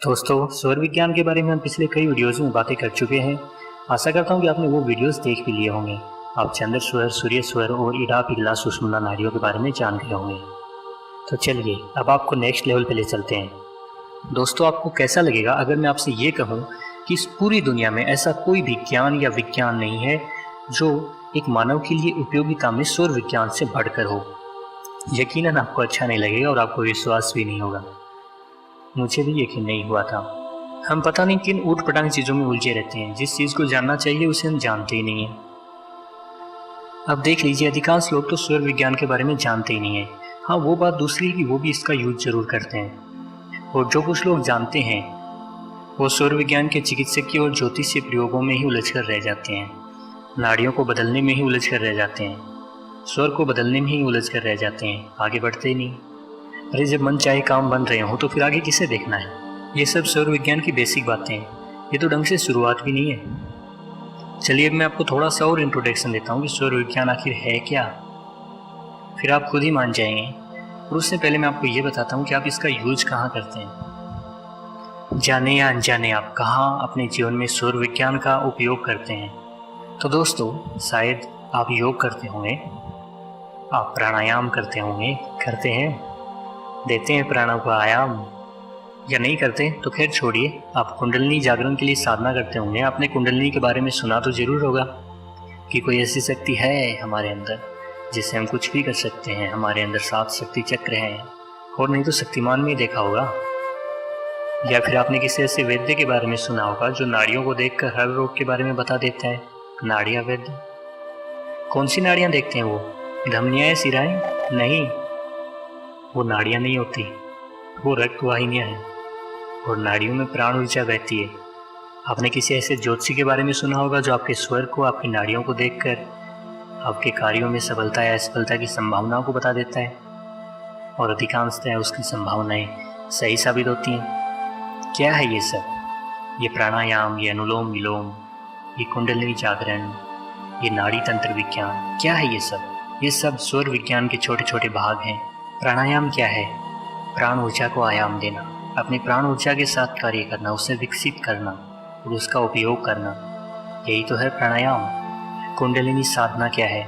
दोस्तों, सौर विज्ञान के बारे में हम पिछले कई वीडियोज़ में बातें कर चुके हैं। आशा करता हूँ कि आपने वो वीडियोज़ देख भी लिए होंगे। आप चंद्र सौर, सूर्य सौर और इड़ा पिघला सुषुम्ना नाड़ियों के बारे में जान गए होंगे। तो चलिए अब आपको नेक्स्ट लेवल पे ले चलते हैं। दोस्तों, आपको कैसा लगेगा अगर मैं आपसे ये कहूँ कि इस पूरी दुनिया में ऐसा कोई भी ज्ञान या विज्ञान नहीं है जो एक मानव के लिए उपयोगिता में सौर विज्ञान से बढ़कर हो। यकीनन आपको अच्छा नहीं लगेगा और आपको विश्वास भी नहीं होगा। मुझे भी यकीन नहीं हुआ था। हम पता नहीं किन ऊट पटांग चीज़ों में उलझे रहते हैं। जिस चीज़ को जानना चाहिए उसे हम जानते ही नहीं हैं। अब देख लीजिए, अधिकांश लोग तो सौर विज्ञान के बारे में जानते ही नहीं हैं। हाँ, वो बात दूसरी है कि वो भी इसका यूज जरूर करते हैं। और जो कुछ लोग जानते हैं वो सौर विज्ञान के चिकित्सकीय और ज्योतिषीय प्रयोगों में ही उलझ कर रह जाते हैं। नाड़ियों को बदलने में ही उलझ कर रह जाते हैं। स्वर को बदलने में ही उलझ कर रह जाते हैं, आगे बढ़ते ही नहीं। अरे जब मन चाहे काम बन रहे हो तो फिर आगे किसे देखना है। ये सब सौर विज्ञान की बेसिक बातें हैं। ये तो ढंग से शुरुआत भी नहीं है। चलिए अब मैं आपको थोड़ा सा और इंट्रोडक्शन देता हूँ कि सौर विज्ञान आखिर है क्या। फिर आप खुद ही मान जाएंगे। और उससे पहले मैं आपको ये बताता हूँ कि आप इसका यूज कहाँ करते हैं। जाने या अनजाने आप कहाँ अपने जीवन में सौर विज्ञान का उपयोग करते हैं। तो दोस्तों, शायद आप योग करते होंगे, आप प्राणायाम करते होंगे, करते हैं, देते हैं प्राणों को आयाम, या नहीं करते तो खैर छोड़िए। आप कुंडलिनी जागरण के लिए साधना करते होंगे। आपने कुंडलिनी के बारे में सुना तो जरूर होगा कि कोई ऐसी शक्ति है हमारे अंदर जिससे हम कुछ भी कर सकते हैं। हमारे अंदर 7 शक्ति चक्र हैं, और नहीं तो शक्तिमान में ही देखा होगा। या फिर आपने किसी ऐसे वैद्य के बारे में सुना होगा जो नाड़ियों को देखकर हर रोग के बारे में बता देता है। नाड़ियाँ वैद्य। कौन सी नाड़ियाँ देखते हैं वो? धमनियाँ या सिराएं? नहीं, वो नाड़ियाँ नहीं होती, वो रक्त वाहिनियाँ हैं। और नाड़ियों में प्राण ऊर्जा बहती है। आपने किसी ऐसे ज्योतिषी के बारे में सुना होगा जो आपके स्वर को, आपकी नाड़ियों को देखकर आपके कार्यों में सफलता या असफलता की संभावनाओं को बता देता है। और अधिकांशतः उसकी संभावनाएं सही साबित होती हैं। क्या है ये सब? ये प्राणायाम, ये अनुलोम विलोम, ये कुंडलिनी जागरण, ये नाड़ी तंत्र विज्ञान, क्या है ये सब? ये सब सौर विज्ञान के छोटे छोटे भाग हैं। प्राणायाम क्या है? प्राण ऊर्जा को आयाम देना, अपनी प्राण ऊर्जा के साथ कार्य करना, उसे विकसित करना और उसका उपयोग करना, यही तो है प्राणायाम। कुंडलिनी साधना क्या है?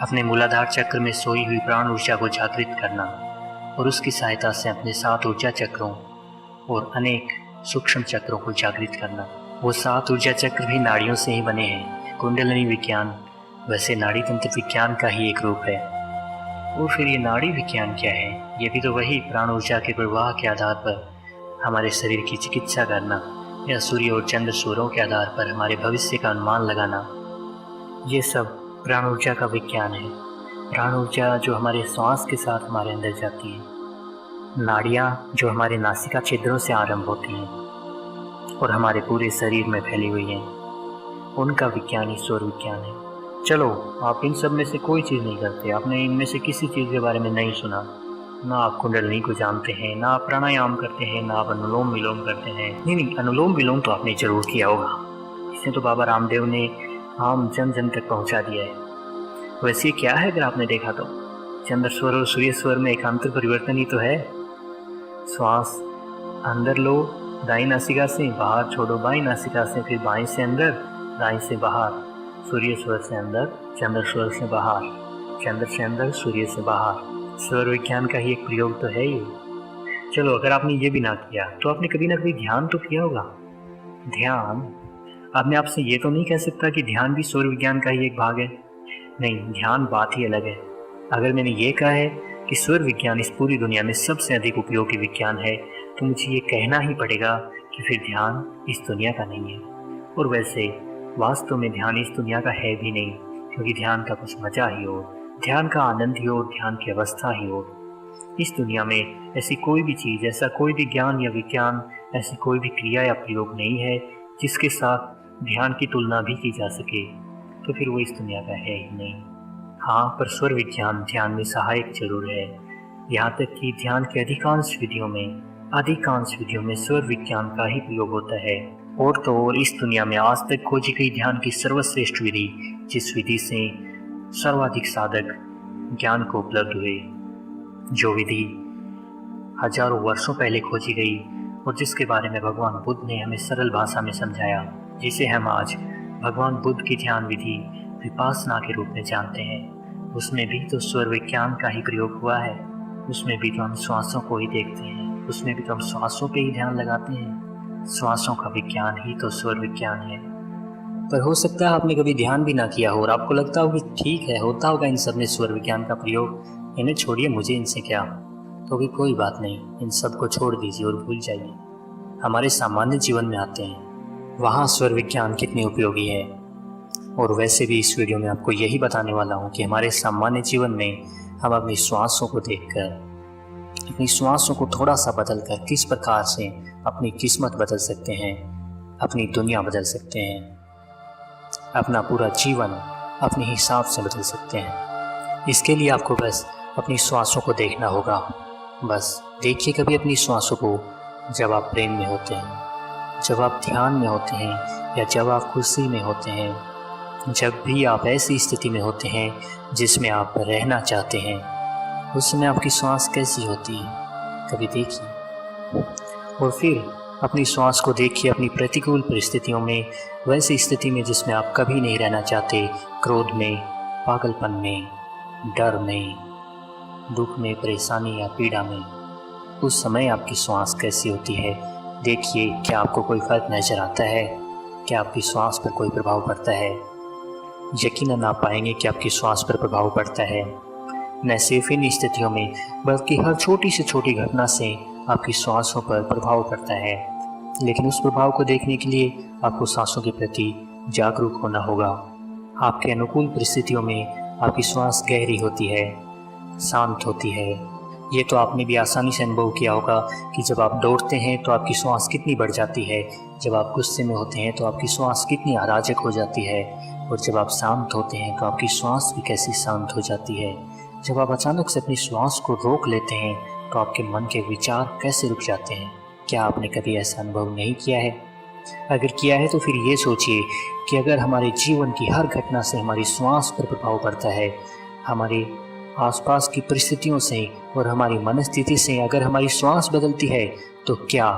अपने मूलाधार चक्र में सोई हुई प्राण ऊर्जा को जागृत करना और उसकी सहायता से अपने 7 ऊर्जा चक्रों और अनेक सूक्ष्म चक्रों को जागृत करना। वो 7 ऊर्जा चक्र भी नाड़ियों से ही बने हैं। कुंडलिनी विज्ञान वैसे नाड़ी तंत्र विज्ञान का ही एक रूप है। और फिर ये नाड़ी विज्ञान क्या है? ये भी तो वही प्राण ऊर्जा के प्रवाह के आधार पर हमारे शरीर की चिकित्सा करना, या सूर्य और चंद्र सूर्यों के आधार पर हमारे भविष्य का अनुमान लगाना, ये सब प्राण ऊर्जा का विज्ञान है। प्राण ऊर्जा जो हमारे श्वास के साथ हमारे अंदर जाती है, नाड़ियाँ जो हमारे नासिका छिद्रों से आरंभ होती हैं और हमारे पूरे शरीर में फैली हुई हैं, उनका विज्ञान ही सौर विज्ञान है। चलो, आप इन सब में से कोई चीज़ नहीं करते, आपने इनमें से किसी चीज़ के बारे में नहीं सुना, ना आप कुंडलिनी को जानते हैं, ना आप प्राणायाम करते हैं, ना आप अनुलोम विलोम करते हैं। नहीं, अनुलोम विलोम तो आपने जरूर किया होगा। इसे तो बाबा रामदेव ने आम जन जन तक पहुंचा दिया है। वैसे क्या है अगर आपने देखा तो? चंद्र स्वर और सूर्य स्वर में एकांतर परिवर्तन ही तो है। श्वास अंदर लो दाई नासिका से, बाहर छोड़ो बाई नासिका से, फिर बाएं से अंदर, दाएं से बाहर। सूर्य स्वर से अंदर, चंद्र स्वर से बाहर, चंद्र से अंदर, सूर्य से बाहर। स्वर विज्ञान का ही एक प्रयोग तो है ये। चलो, अगर आपने ये भी ना किया तो आपने कभी ना कभी ध्यान तो किया होगा। ध्यान, अब मैं आपसे ये तो नहीं कह सकता कि ध्यान भी सौर विज्ञान का ही एक भाग है। नहीं, ध्यान बात ही अलग है। अगर मैंने ये कहा है कि सौर विज्ञान इस पूरी दुनिया में सबसे अधिक उपयोगी विज्ञान है, तो मुझे ये कहना ही पड़ेगा कि फिर ध्यान इस दुनिया का नहीं है। और वैसे वास्तव में ध्यान इस दुनिया का है भी नहीं, क्योंकि ध्यान का कुछ मजा ही हो, ध्यान का आनंद ही हो, ध्यान की अवस्था ही हो। इस दुनिया में ऐसी कोई भी चीज़, ऐसा कोई भी ज्ञान या विज्ञान, ऐसी कोई भी क्रिया या प्रयोग नहीं है जिसके साथ ध्यान की तुलना भी की जा सके। तो फिर वो इस दुनिया का है ही नहीं। हाँ, पर सौर विज्ञान ध्यान में सहायक जरूर है। यहाँ तक कि ध्यान के अधिकांश विधियों में सौर विज्ञान का ही प्रयोग होता है। और तो और इस दुनिया में आज तक खोजी गई ध्यान की सर्वश्रेष्ठ विधि, जिस विधि से सर्वाधिक साधक ज्ञान को उपलब्ध हुए, जो विधि हजारों वर्षों पहले खोजी गई, और जिसके बारे में भगवान बुद्ध ने हमें सरल भाषा में समझाया, जिसे हम आज भगवान बुद्ध की ध्यान विधि विपासना के रूप में जानते हैं। उसमें भी तो स्वर विज्ञान का ही प्रयोग हुआ है। उसमें भी तो हम श्वासों को ही देखते हैं, उसमें भी तो हम श्वासों पे ही ध्यान लगाते हैं। श्वासों का विज्ञान ही तो स्वर विज्ञान है। पर हो सकता है आपने कभी ध्यान भी ना किया हो और आपको लगता हो कि ठीक है, होता होगा इन सब में स्वर विज्ञान का प्रयोग, इन्हें छोड़िए, मुझे इनसे क्या। तो भी कोई बात नहीं, इन सब को छोड़ दीजिए और भूल जाइए। हमारे सामान्य जीवन में आते हैं, वहाँ स्वर विज्ञान कितनी उपयोगी है। और वैसे भी इस वीडियो में आपको यही बताने वाला हूँ कि हमारे सामान्य जीवन में हम अपनी श्वासों को देखकर, अपनी श्वासों को थोड़ा सा बदलकर किस प्रकार से अपनी किस्मत बदल सकते हैं, अपनी दुनिया बदल सकते हैं, अपना पूरा जीवन अपने हिसाब से बदल सकते हैं। इसके लिए आपको बस अपनी श्वासों को देखना होगा। बस देखिए कभी अपनी श्वासों को, जब आप प्रेम में होते हैं, जब आप ध्यान में होते हैं, या जब आप खुशी में होते हैं, जब भी आप ऐसी स्थिति में होते हैं जिसमें आप रहना चाहते हैं, उस समय आपकी श्वास कैसी होती है, कभी देखिए। और फिर अपनी श्वास को देखिए अपनी प्रतिकूल परिस्थितियों में, वैसी स्थिति में जिसमें आप कभी नहीं रहना चाहते, क्रोध में, पागलपन में, डर में, दुख में, परेशानी या पीड़ा में। उस समय आपकी श्वास कैसी होती है देखिए। क्या आपको कोई फर्क नजर आता है? क्या आपकी श्वास पर कोई प्रभाव पड़ता है? यकीनन आप पाएंगे कि आपकी श्वास पर प्रभाव पड़ता है। न सिर्फ इन स्थितियों में, बल्कि हर छोटी से छोटी घटना से आपकी श्वासों पर प्रभाव पड़ता है। लेकिन उस प्रभाव को देखने के लिए आपको सांसों के प्रति जागरूक होना होगा। आपके अनुकूल परिस्थितियों में आपकी श्वास गहरी होती है, शांत होती है। ये तो आपने भी आसानी से अनुभव किया होगा कि जब आप दौड़ते हैं तो आपकी श्वास कितनी बढ़ जाती है, जब आप गुस्से में होते हैं तो आपकी श्वास कितनी अराजक हो जाती है, और जब आप शांत होते हैं तो आपकी श्वास भी कैसी शांत हो जाती है। जब आप अचानक से अपनी श्वास को रोक लेते हैं तो आपके मन के विचार कैसे रुक जाते हैं। क्या आपने कभी ऐसा अनुभव नहीं किया है? अगर किया है तो फिर ये सोचिए कि अगर हमारे जीवन की हर घटना से हमारी श्वास पर प्रभाव पड़ता है, हमारे आसपास की परिस्थितियों से और हमारी मनस्थिति से अगर हमारी श्वास बदलती है, तो क्या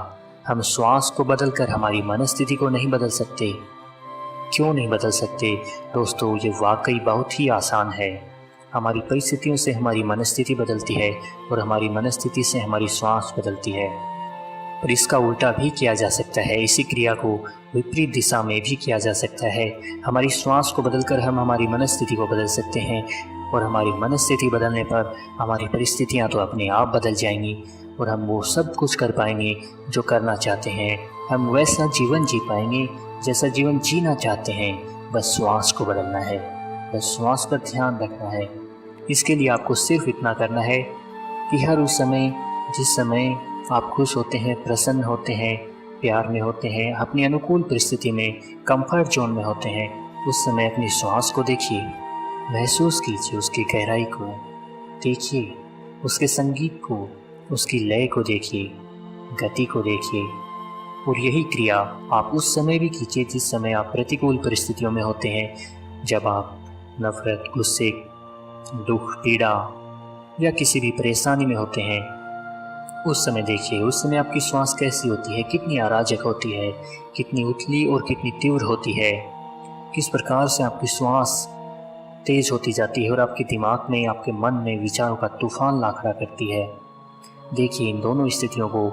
हम श्वास को बदलकर हमारी मनस्थिति को नहीं बदल सकते? क्यों नहीं बदल सकते दोस्तों? ये वाकई बहुत ही आसान है। हमारी परिस्थितियों से हमारी मनस्थिति बदलती है और हमारी मनस्थिति से हमारी श्वास बदलती है। पर इसका उल्टा भी किया जा सकता है। इसी क्रिया को विपरीत दिशा में भी किया जा सकता है। हमारी श्वास को बदलकर हम हमारी मनस्थिति को बदल सकते हैं, और हमारी मनस्थिति बदलने पर हमारी परिस्थितियां तो अपने आप बदल जाएंगी और हम वो सब कुछ कर पाएंगे जो करना चाहते हैं। हम वैसा जीवन जी पाएंगे जैसा जीवन जीना चाहते हैं। बस श्वास को बदलना है, बस श्वास पर ध्यान रखना है। इसके लिए आपको सिर्फ इतना करना है कि हर उस समय, जिस समय आप खुश होते हैं, प्रसन्न होते हैं, प्यार में होते हैं, अपनी अनुकूल परिस्थिति में, कंफर्ट जोन में होते हैं, उस समय अपनी श्वास को देखिए, महसूस कीजिए उसकी गहराई को, देखिए उसके संगीत को, उसकी लय को देखिए, गति को देखिए। और यही क्रिया आप उस समय भी कीजिए जिस समय आप प्रतिकूल परिस्थितियों में होते हैं, जब आप नफरत, गुस्से, दुख, पीड़ा या किसी भी परेशानी में होते हैं। उस समय देखिए, उस समय आपकी श्वास कैसी होती है, कितनी अराजक होती है, कितनी उथली और कितनी तीव्र होती है, किस प्रकार से आपकी श्वास तेज होती जाती है और आपके दिमाग में, आपके मन में विचारों का तूफान ला खड़ा करती है। देखिए इन दोनों स्थितियों को,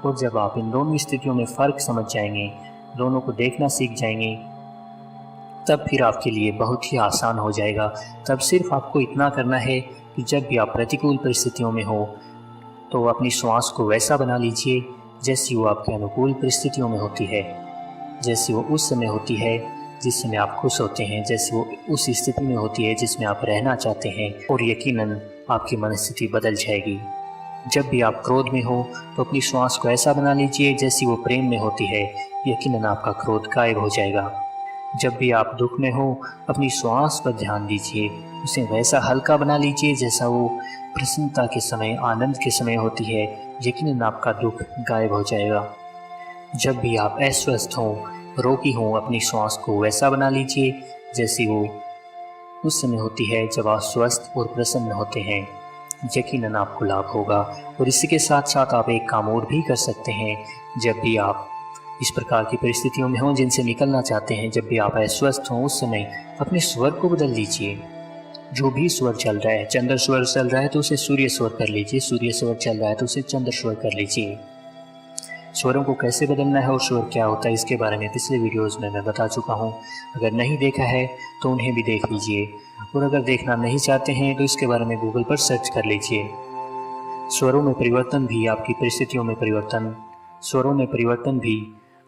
और जब आप इन दोनों स्थितियों में फ़र्क समझ जाएंगे, दोनों को देखना सीख जाएंगे, तब फिर आपके लिए बहुत ही आसान हो जाएगा। तब सिर्फ आपको इतना करना है कि जब भी आप प्रतिकूल परिस्थितियों में हो तो अपनी श्वास को वैसा बना लीजिए जैसी वो आपके अनुकूल परिस्थितियों में होती है, जैसी वो उस समय होती है जिस समय आप खुश होते हैं, जैसे वो उस स्थिति में होती है जिसमें आप रहना चाहते हैं, और यकीनन आपकी मनस्थिति बदल जाएगी। जब भी आप क्रोध में हो तो अपनी श्वास को ऐसा बना लीजिए जैसी वो प्रेम में होती है, यकीनन आपका क्रोध गायब हो जाएगा। जब भी आप दुख में हो, अपनी श्वास पर ध्यान दीजिए, उसे वैसा हल्का बना लीजिए जैसा वो प्रसन्नता के समय, आनंद के समय होती है, यकीनन आपका दुख गायब हो जाएगा। जब भी आप अस्वस्थ हों, रोगी हों, अपनी श्वास को वैसा बना लीजिए जैसी वो उस समय होती है जब आप स्वस्थ और प्रसन्न होते हैं। यकीनन आपको लाभ होगा। और इसी के साथ साथ आप एक काम और भी कर सकते हैं। जब भी आप इस प्रकार की परिस्थितियों में हों जिनसे निकलना चाहते हैं, जब भी आप अस्वस्थ हों, उस समय अपने स्वर को बदल लीजिए। जो भी स्वर चल रहा है, चंद्र स्वर चल रहा है तो उसे सूर्य स्वर कर लीजिए, सूर्य स्वर चल रहा है तो उसे चंद्र स्वर कर लीजिए। स्वरों को कैसे बदलना है और स्वर क्या होता है, इसके बारे में पिछले वीडियोस में मैं बता चुका हूँ। अगर नहीं देखा है तो उन्हें भी देख लीजिए, और अगर देखना नहीं चाहते हैं तो इसके बारे में गूगल पर सर्च कर लीजिए। स्वरों में परिवर्तन भी आपकी परिस्थितियों में परिवर्तन, स्वरों में परिवर्तन भी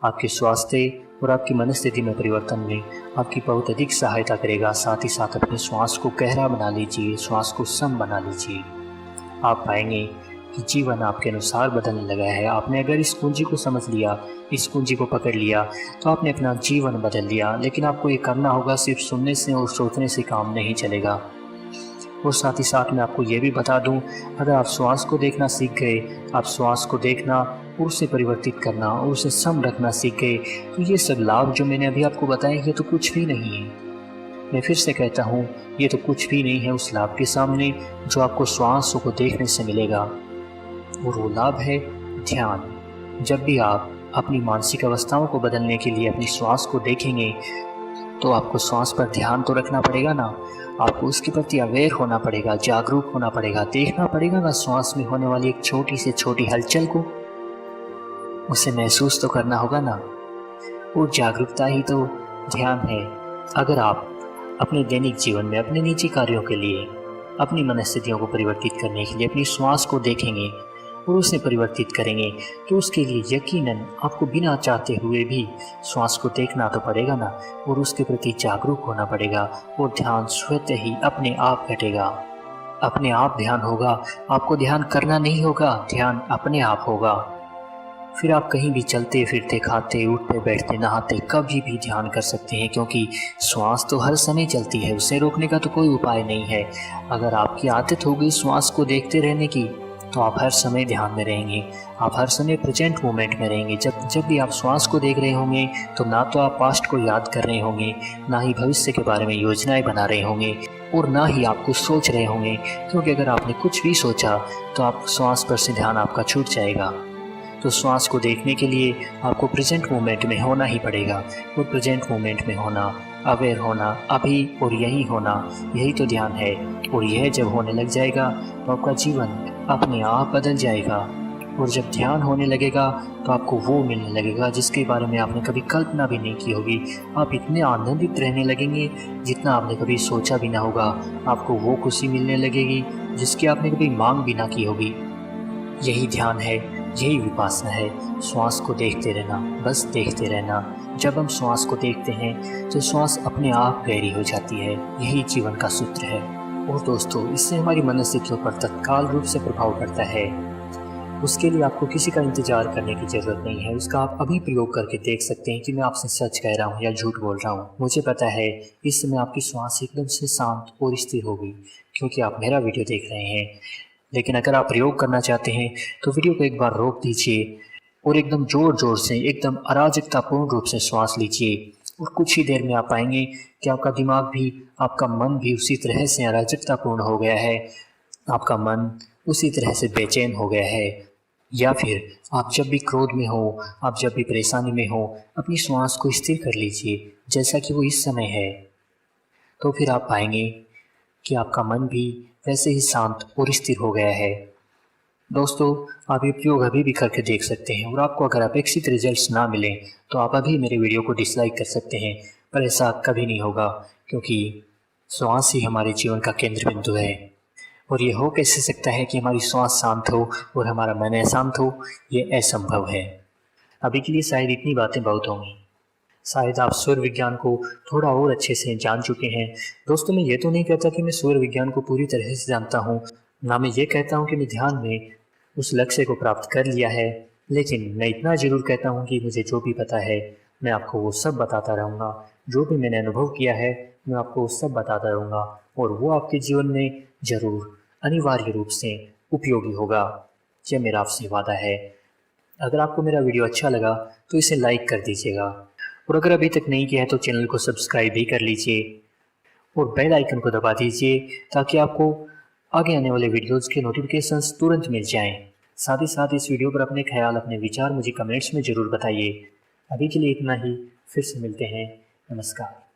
आपके स्वास्थ्य और आपकी मनस्थिति में परिवर्तन में आपकी बहुत अधिक सहायता करेगा। साथ ही साथ अपने श्वास को गहरा बना लीजिए, श्वास को सम बना लीजिए। आप पाएंगे कि जीवन आपके अनुसार बदलने लगा है। आपने अगर इस कुंजी को समझ लिया, इस कुंजी को पकड़ लिया, तो आपने अपना जीवन बदल लिया। लेकिन आपको ये करना होगा, सिर्फ सुनने से और सोचने से काम नहीं चलेगा। और साथ ही साथ मैं आपको ये भी बता दूं, अगर आप श्वास को देखना सीख गए, आप श्वास को देखना और उसे परिवर्तित करना और उसे सम रखना सीख गए, तो ये सब लाभ जो मैंने अभी आपको बताए ये तो कुछ भी नहीं है। मैं फिर से कहता हूँ, ये तो कुछ भी नहीं है उस लाभ के सामने जो आपको श्वास को देखने से मिलेगा। और वो लाभ है ध्यान। जब भी आप अपनी मानसिक अवस्थाओं को बदलने के लिए अपनी श्वास को देखेंगे, तो आपको श्वास पर ध्यान तो रखना पड़ेगा ना, आपको उसके प्रति अवेयर होना पड़ेगा, जागरूक होना पड़ेगा, देखना पड़ेगा ना श्वास में होने वाली एक छोटी से छोटी हलचल को, उसे महसूस तो करना होगा ना। और जागरूकता ही तो ध्यान है। अगर आप अपने दैनिक जीवन में अपने निजी कार्यों के लिए, अपनी मनस्थितियों को परिवर्तित करने के लिए अपनी श्वास को देखेंगे और उसे परिवर्तित करेंगे, तो उसके लिए यकीनन आपको बिना चाहते हुए भी श्वास को देखना तो पड़ेगा ना, और उसके प्रति जागरूक होना पड़ेगा। और ध्यान स्वतः ही अपने आप घटेगा, अपने आप ध्यान होगा। आपको ध्यान करना नहीं होगा, ध्यान अपने आप होगा। फिर आप कहीं भी चलते फिरते, खाते, उठते, बैठते, नहाते, कभी भी ध्यान कर सकते हैं, क्योंकि श्वास तो हर समय चलती है, उसे रोकने का तो कोई उपाय नहीं है। अगर आपकी आदत हो गई श्वास को देखते रहने की, तो आप हर समय ध्यान में रहेंगे, आप हर समय प्रेजेंट मोमेंट में रहेंगे। जब भी आप श्वास को देख रहे होंगे, तो ना तो आप पास्ट को याद कर रहे होंगे, ना ही भविष्य के बारे में योजनाएं बना रहे होंगे, और ना ही आप कुछ सोच रहे होंगे। क्योंकि अगर आपने कुछ भी सोचा तो आप श्वास पर से ध्यान आपका छूट जाएगा। तो श्वास को देखने के लिए आपको प्रेजेंट मोमेंट में होना ही पड़ेगा। और प्रेजेंट मोमेंट में होना, अवेयर होना, अभी और यही होना, यही तो ध्यान है। और यह जब होने लग जाएगा तो आपका जीवन अपने आप बदल जाएगा। और जब ध्यान होने लगेगा तो आपको वो मिलने लगेगा जिसके बारे में आपने कभी कल्पना भी नहीं की होगी। आप इतने आनंदित रहने लगेंगे जितना आपने कभी सोचा भी ना होगा। आपको वो खुशी मिलने लगेगी जिसकी आपने कभी मांग भी ना की होगी। यही ध्यान है, यही विपासना है। श्वास को देखते रहना, बस देखते रहना। जब हम श्वास को देखते हैं तो श्वास अपने आप गहरी हो जाती है। यही जीवन का सूत्र है। और दोस्तों, इससे हमारी मनस्थितियों पर तत्काल रूप से प्रभाव पड़ता है। उसके लिए आपको किसी का इंतजार करने की ज़रूरत नहीं है। उसका आप अभी प्रयोग करके देख सकते हैं कि मैं आपसे सच कह रहा हूँ या झूठ बोल रहा हूँ। मुझे पता है इस समय आपकी श्वास एकदम से शांत और स्थिर होगी, क्योंकि आप मेरा वीडियो देख रहे हैं। लेकिन अगर आप प्रयोग करना चाहते हैं तो वीडियो को एक बार रोक दीजिए और एकदम ज़ोर ज़ोर से, एकदम अराजकतापूर्ण रूप से श्वास लीजिए। और कुछ ही देर में आप पाएंगे कि आपका दिमाग भी, आपका मन भी उसी तरह से अराजकतापूर्ण हो गया है, आपका मन उसी तरह से बेचैन हो गया है। या फिर आप जब भी क्रोध में हो, आप जब भी परेशानी में हो, अपनी श्वास को स्थिर कर लीजिए जैसा कि वो इस समय है। तो फिर आप पाएंगे कि आपका मन भी वैसे ही शांत और स्थिर हो गया है। दोस्तों, आप ये प्रयोग अभी भी करके देख सकते हैं। और आपको अगर अपेक्षित रिजल्ट्स ना मिलें तो आप अभी मेरे वीडियो को डिसलाइक कर सकते हैं, पर ऐसा कभी नहीं होगा, क्योंकि श्वास ही हमारे जीवन का केंद्र बिंदु है। और ये हो कैसे सकता है कि हमारी श्वास शांत हो और हमारा मन अशांत हो? ये असंभव है। अभी के लिए शायद इतनी बातें बहुत होंगी। शायद आप स्वर विज्ञान को थोड़ा और अच्छे से जान चुके हैं। दोस्तों, मैं ये तो नहीं कहता कि मैं स्वर विज्ञान को पूरी तरह से जानता हूँ, ना मैं ये कहता हूँ कि मैं ध्यान में उस लक्ष्य को प्राप्त कर लिया है। लेकिन मैं इतना ज़रूर कहता हूँ कि मुझे जो भी पता है मैं आपको वो सब बताता रहूँगा। जो भी मैंने अनुभव किया है मैं आपको वो सब बताता रहूँगा, और वो आपके जीवन में ज़रूर अनिवार्य रूप से उपयोगी होगा। यह मेरा आपसे वादा है। अगर आपको मेरा वीडियो अच्छा लगा तो इसे लाइक कर दीजिएगा, और अगर अभी तक नहीं किया है तो चैनल को सब्सक्राइब भी कर लीजिए और बेल आइकन को दबा दीजिए, ताकि आपको आगे आने वाले वीडियोज़ के नोटिफिकेशंस तुरंत मिल जाएँ। साथ ही साथ इस वीडियो पर अपने ख्याल, अपने विचार मुझे कमेंट्स में ज़रूर बताइए। अभी के लिए इतना ही, फिर से मिलते हैं। नमस्कार।